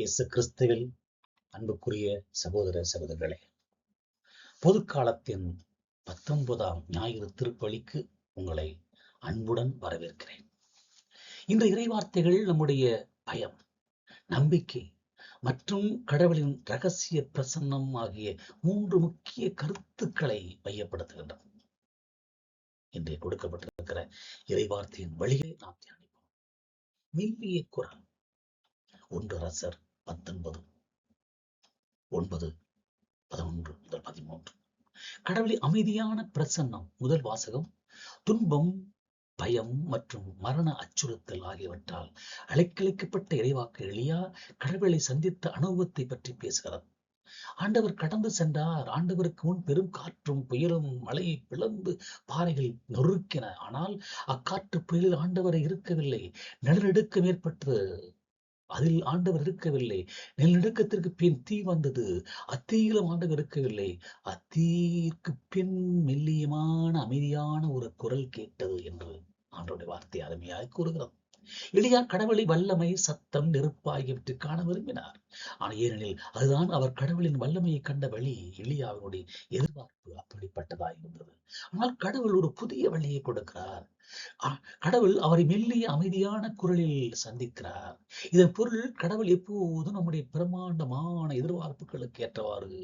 இயேசு கிறிஸ்துவில் அன்புக்குரிய சகோதர சகோதரர்களே, பொதுக்காலத்தின் 19ஆம் ஞாயிறு திருப்பலிக்கு உங்களை அன்புடன் வரவேற்கிறேன். இந்த இறைவார்த்தைகள் நம்முடைய பயம், நம்பிக்கை மற்றும் கடவுளின் ரகசிய பிரசன்னம் ஆகிய 3 முக்கிய கருத்துக்களை மையப்படுத்துகின்றன. இன்றைய கொடுக்கப்பட்டிருக்கிற இறைவார்த்தையின் வழியை நாம் தியானிப்போம். மெல்லிய குரல் 1 அரசர் 19:9-11-13. கடவுளின் அமைதியான பிரசன்னம். முதல் வாசகம் துன்பம், பயம் மற்றும் மரண அச்சுறுத்தல் ஆகியவற்றால் அலைக்கழிக்கப்பட்ட இறைவாக்கு எலியா கடவுளை சந்தித்த அனுபவத்தை பற்றி பேசுகிறது. ஆண்டவர் கடந்து சென்றார். ஆண்டவருக்கு முன் பெரும் காற்றும் புயலும் மலையை பிளந்து பாறைகள் நொறுக்கின. ஆனால் அக்காற்று புயலில் ஆண்டவரை இருக்கவில்லை. நிலநடுக்கம் ஏற்பட்டது. அதில் ஆண்டவர் இருக்கவில்லை. நிலநடுக்கத்திற்கு பின் தீ வந்தது. அத்தீயிலும் ஆண்டவர் இருக்கவில்லை. அத்தீக்கு பின் மெல்லியமான அமைதியான ஒரு குரல் கேட்டது என்று ஆண்டவருடைய வார்த்தை அருமையாய் கூறுகிறது. எலியா கடவுளை வல்லமை, சத்தம், நெருப்பு ஆகியவற்றை காண விரும்பினார். ஆனால் ஏனெனில் அதுதான் அவர் கடவுளின் வல்லமையை கண்ட வழி. எலியாவினுடைய எதிர்பார்ப்பு அப்படிப்பட்டதாக இருந்தது. ஆனால் கடவுள் ஒரு புதிய வழியை கொடுக்கிறார். கடவுள் அவரை மெல்லிய அமைதியான குரலில் சந்திக்கிறார். இதன் பொருள் கடவுள் எப்போதும் நம்முடைய பிரமாண்டமான எதிர்பார்ப்புகளுக்கு ஏற்றவாறு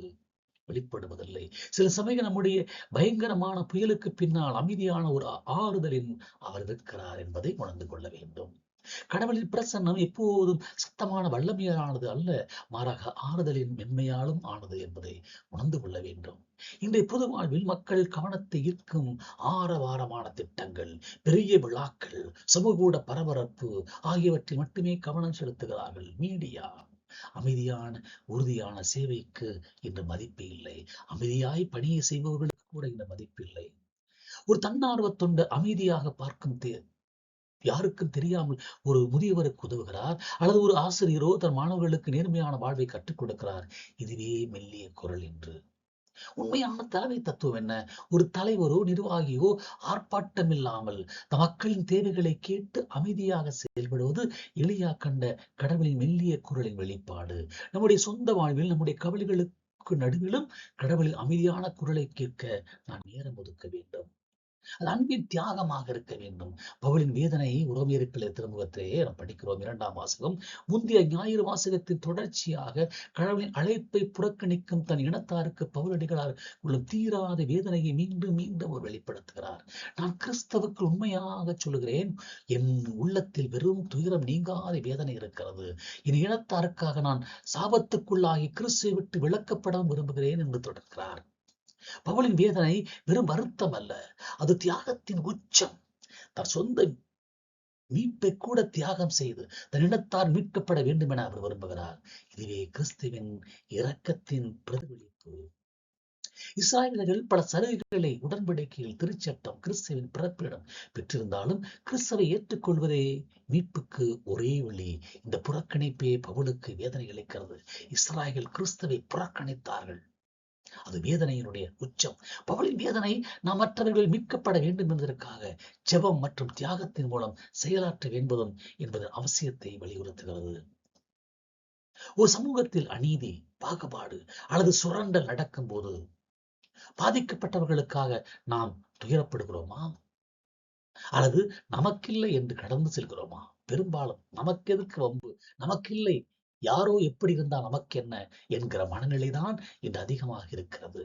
வெளிப்படுவதில்லை. சில சமயம் நம்முடைய பயங்கரமான புயலுக்கு பின்னால் அமைதியான ஒரு ஆறுதலின் அவர் இருக்கிறார் என்பதை உணர்ந்து கொள்ள வேண்டும். கடவுளின் பிரசன்னம் எப்போதும் சத்தமான வல்லமையானது அல்ல, மாறாக ஆறுதலின் மென்மையாலும் ஆனது என்பதை உணர்ந்து கொள்ள வேண்டும். இன்றைய பொது வாழ்வில் மக்கள் கவனத்தை ஈர்க்கும் ஆரவாரமான திட்டங்கள், பெரிய விழாக்கள், சமூக பரபரப்பு ஆகியவற்றில் மட்டுமே கவனம் செலுத்துகிறார்கள். மீடியா அமைதியான உறுதியான சேவைக்கு இன்று மதிப்பு இல்லை. அமைதியாய் பணியை செய்பவர்களுக்கு கூட இந்த மதிப்பு இல்லை. ஒரு தன்னார்வ தொண்டு அமைதியாக பார்க்கும் யாருக்கும் தெரியாமல் ஒரு முதியவருக்கு உதவுகிறார், அல்லது ஒரு ஆசிரியரோ தன் மாணவர்களுக்கு நேர்மையான வாழ்வை கற்றுக் கொடுக்கிறார். இதுவே மெல்லிய குரல் என்று. உண்மையான தலைமை தத்துவம் என்ன? ஒரு தலைவரோ நிர்வாகியோ ஆர்ப்பாட்டம் இல்லாமல் மக்களின் தேவைகளை கேட்டு அமைதியாக செயல்படுவது எலியா கண்ட கடவுளின் மெல்லிய குரலின் வெளிப்பாடு. நம்முடைய சொந்த வாழ்வில் நம்முடைய கவலைகளுக்கு நடுவிலும் கடவுளின் அமைதியான குரலை கேட்க நான் நேரம் ஒதுக்க வேண்டும். அது அன்பின் தியாகமாக இருக்க வேண்டும். பவுலின் வேதனை உரோமியர்கள் திருமுகத்திலேயே நாம் படிக்கிறோம். 2ஆம் வாசகம். முந்தைய ஞாயிறு வாசகத்தின் தொடர்ச்சியாக கடவுளின் அழைப்பை புறக்கணிக்கும் தன் இனத்தாருக்கு பவுலடிகளார் உள்ள தீராத வேதனையை மீண்டும் மீண்டும் அவர் வெளிப்படுத்துகிறார். நான் கிறிஸ்தவுக்கு உண்மையாக சொல்லுகிறேன், என் உள்ளத்தில் வெறும் துயரம் நீங்காத வேதனை இருக்கிறது. என் இனத்தாருக்காக நான் சாபத்துக்குள்ளாகி கிறிஸ்துவை விட்டு விலக்கப்பட விரும்புகிறேன் என்று தொடர்கிறார். பவுலின் வேதனை வெறும் வருத்தம் அல்ல, அது தியாகத்தின் உச்சம். தன் சொந்த மீட்பை கூட தியாகம் செய்து தன் இனத்தார் மீட்கப்பட வேண்டும் என அவர் விரும்புகிறார். இதுவே கிறிஸ்துவின் இரக்கத்தின் பிரதிபலிப்பு. இஸ்ராயேலர்கள் பல சலுகைகளை, உடன்படிக்கையில், திருச்சட்டம், கிறிஸ்துவின் பிறப்பிடம் பெற்றிருந்தாலும் கிறிஸ்துவை ஏற்றுக்கொள்வதே மீட்புக்கு ஒரே வழி. இந்த புறக்கணிப்பே பவுலுக்கு வேதனை அளிக்கிறது. இஸ்ராயேல் கிறிஸ்துவை புறக்கணித்தார்கள். அது வேதனையினுடைய உச்சம். பவுலின் வேதனை நாம் மற்றவர்கள் மீட்கப்பட வேண்டும் என்பதற்காக ஜெபம் மற்றும் தியாகத்தின் மூலம் செயலாற்ற வேண்டும் என்பதன் அவசியத்தை வலியுறுத்துகிறது. ஒரு சமூகத்தில் அநீதி, பாகுபாடு அல்லது சுரண்டல் நடக்கும் போது பாதிக்கப்பட்டவர்களுக்காக நாம் துயரப்படுகிறோமா? அல்லது நமக்கில்லை என்று கடந்து செல்கிறோமா? பெரும்பாலும் நமக்கு எதற்கு வம்பு, நமக்கில்லை, யாரோ எப்படி இருந்தா நமக்கு என்ன என்கிற மனநிலைதான் இன்று அதிகமாக இருக்கிறது.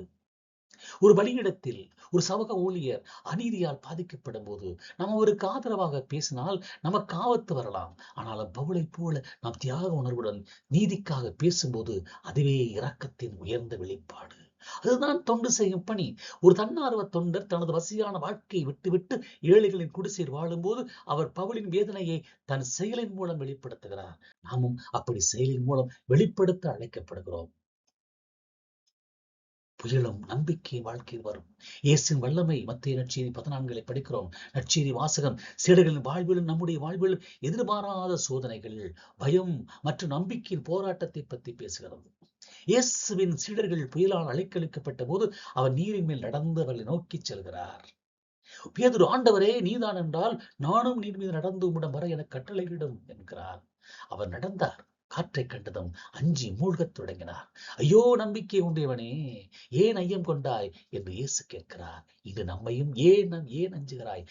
ஒரு பலியிடத்தில் ஒரு சமூக ஊழியர் அநீதியால் பாதிக்கப்படும் போது நாம் அவருக்கு ஆதரவாக பேசினால் நமக்கு ஆபத்து வரலாம். ஆனால் பவுலை போல நாம் தியாக உணர்வுடன் நீதிக்காக பேசும்போது அதுவே இரக்கத்தின் உயர்ந்த வெளிப்பாடு. அதுதான் தொண்டு செய்யும் பணி. ஒரு தன்னார்வ தொண்டர் தனது வசதியான வாழ்க்கையை விட்டுவிட்டு ஏழைகளின் குடிசையில் வாழும்போது அவர் பவுலின் வேதனையை தன் செயலின் மூலம் வெளிப்படுத்துகிறார். நாமும் அப்படி செயலின் மூலம் வெளிப்படுத்த அழைக்கப்படுகிறோம். புயலும் நம்பிக்கை வாழ்க்கையில் வரும். இயேசுவின் வல்லமை. மத்திய நற்செய்தி 14 படிக்கிறோம். நற்செய்தி வாசகம் சீடர்களின் வாழ்விலும் நம்முடைய வாழ்விலும் எதிர்பாராத சோதனைகள், பயம் மற்றும் நம்பிக்கையின் போராட்டத்தை பற்றி பேசுகிறது. இயேசுவின் சீடர்கள் புயலால் அலைக்கழிக்கப்பட்ட போது அவர் நீரின் மேல் நடந்து அவர்களை நோக்கி செல்கிறார். பேதுரு, ஆண்டவரே நீதான் என்றால் நானும் நீர் மீது நடந்து உம்மிடம் வர என கட்டளையிடும் என்கிறார். அவர் நடந்தார். காற்றை கண்டதும் அஞ்சி மூழ்கத் தொடங்கினார். ஐயோ நம்பிக்கை உடையவனே, ஏன் ஐயம் கொண்டாய் என்று இயேசு கேட்கிறார். இது நம்மையும் ஏன் அஞ்சுகிறாய்,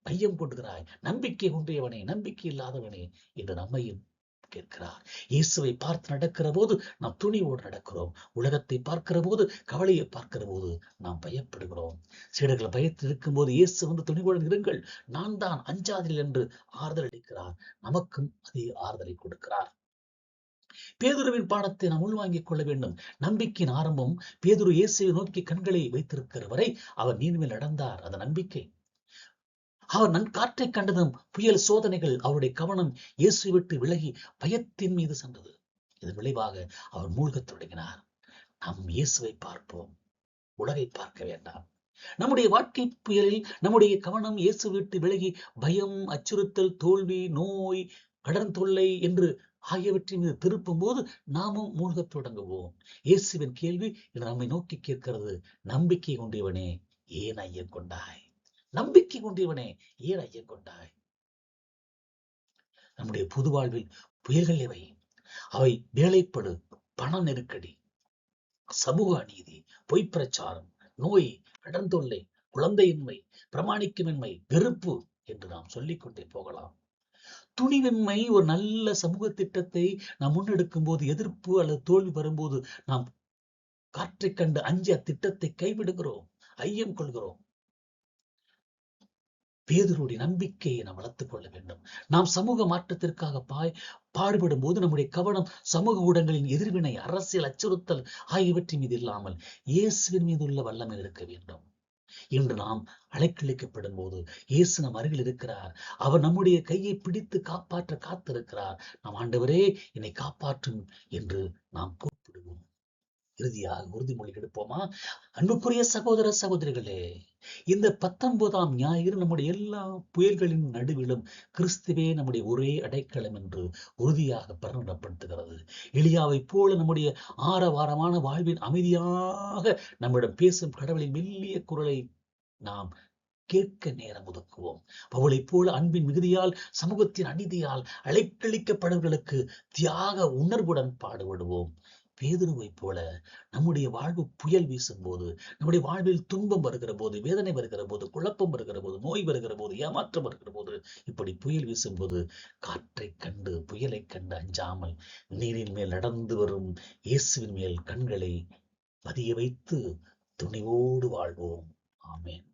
ஐயம் கொண்டுகிறாய், நம்பிக்கை உடையவனே, நம்பிக்கை இல்லாதவனே என்று நம்மையும் கேட்கிறார். இயேசுவை பார்த்து நடக்கிற போது நாம் துணிவோடு நடக்கிறோம். உலகத்தை பார்க்கிற போது, கவலையை பார்க்கிற போது நாம் பயப்படுகிறோம். சீடர்கள் பயத்தில் இருக்கும் போது இயேசு வந்து துணிவுடன் இருங்கள், நான் தான், அஞ்சாதீர்கள் என்று ஆறுதல் அளிக்கிறார். நமக்கும் அதே ஆறுதலை கொடுக்கிறார். பேதுருவின் பாடத்தை நாம் உள்வாங்கிக் கொள்ள வேண்டும். நம்பிக்கையின் ஆரம்பம். பேதுரு இயேசுவை நோக்கி கண்களை வைத்திருக்கிற வரை அவர் நீர்மேல் நடந்தார். அந்த நம்பிக்கை. அவர் காற்றை கண்டதும் புயல் சோதனைகள் அவருடைய கவனம் இயேசுவை விட்டு விலகி பயத்தின் மீது சென்றது. இதன் விளைவாக அவர் மூழ்கத் தொடங்கினார். நாம் இயேசுவை பார்ப்போம், உலகை பார்க்க வேண்டாம். நம்முடைய வாழ்க்கை புயலில் நம்முடைய கவனம் இயேசு விட்டு விலகி பயம், அச்சுறுத்தல், தோல்வி, நோய், கடன் தொல்லை என்று ஆகியவற்றின் மீது திருப்பும் போது நாமும் மூழ்கத் தொடங்குவோம். இயேசுவின் கேள்வி நம்மை நோக்கி கேட்கிறது, நம்பிக்கை கொண்டவனே ஏன் ஐயம் கொண்டாய்? நம்பிக்கை கொண்டவனே ஏன் ஐயம் கொண்டாய்? நம்முடைய பொது வாழ்வில் புயல்கள் எவை? அவை வேலைப்படு, பண நெருக்கடி, சமூக அநீதி, பொய்ப்பிரச்சாரம், நோய், கடன் தொல்லை, குழந்தையின்மை, பிரமாணிக்கமின்மை, வெறுப்பு என்று நாம் சொல்லிக்கொண்டே போகலாம். துணிவின்மை. ஒரு நல்ல சமூக திட்டத்தை நாம் முன்னெடுக்கும் போது எதிர்ப்பு அல்லது தோல்வி வரும்போது நாம் காற்றை கண்டு அஞ்சி அத்திட்டத்தை கைவிடுகிறோம், ஐயம் கொள்கிறோம். பேதுருடைய நம்பிக்கையை நாம் வளர்த்துக் கொள்ள வேண்டும். நாம் சமூக மாற்றத்திற்காக பாடுபடும் போது நம்முடைய கவனம் சமூக ஊடகங்களின் எதிர்வினை, அரசியல் அச்சுறுத்தல் ஆகியவற்றின் மீது இல்லாமல் இயேசுவின் மீது உள்ள வல்லமை இருக்க வேண்டும். இன்று நாம் அழைக்கழிக்கப்படும் போது இயேசு நம் அருகில் இருக்கிறார். அவர் நம்முடைய கையை பிடித்து காப்பாற்ற காத்திருக்கிறார். நாம் ஆண்டவரே என்னை காப்பாற்றும் என்று நாம் கூப்பிடுவோம். இறுதியாக உறுதிமொழி எடுப்போமா? அன்புக்குரிய சகோதர சகோதரிகளே, இந்த 19ஆம் ஞாயிறு நம்முடைய எல்லா புயல்களின் நடுவிலும் கிறிஸ்துவே நம்முடைய ஒரே அடைக்கலம் என்று உறுதியாக பிரகடனப்படுத்துகிறது. எலியாவை போல நம்முடைய ஆரவாரமான வாழ்வின் அமைதியாக நம்மிடம் பேசும் கடவுளின் மெல்லிய குரலை நாம் கேட்க நேரம் ஒதுக்குவோம். பவுலை போல அன்பின் மிகுதியால், சமூகத்தின் அநீதியால் அலைக்கழிக்கப்படுவர்களுக்கு தியாக உணர்வுடன் பாடுபடுவோம். பேதுருவை போல நம்முடைய வாழ்வு புயல் வீசும் போது, நம்முடைய வாழ்வில் துன்பம் வருகிற போது, வேதனை வருகிற போது, குழப்பம் வருகிற போது, நோய் வருகிற போது, ஏமாற்றம் வருகிற போது, இப்படி புயல் வீசும் போது காற்றை கண்டு, புயலை கண்டு அஞ்சாமல் நீரின் மேல் நடந்து வரும் இயேசுவின் மேல் கண்களை பதிய வைத்து துணிவோடு வாழ்வோம். ஆமென்.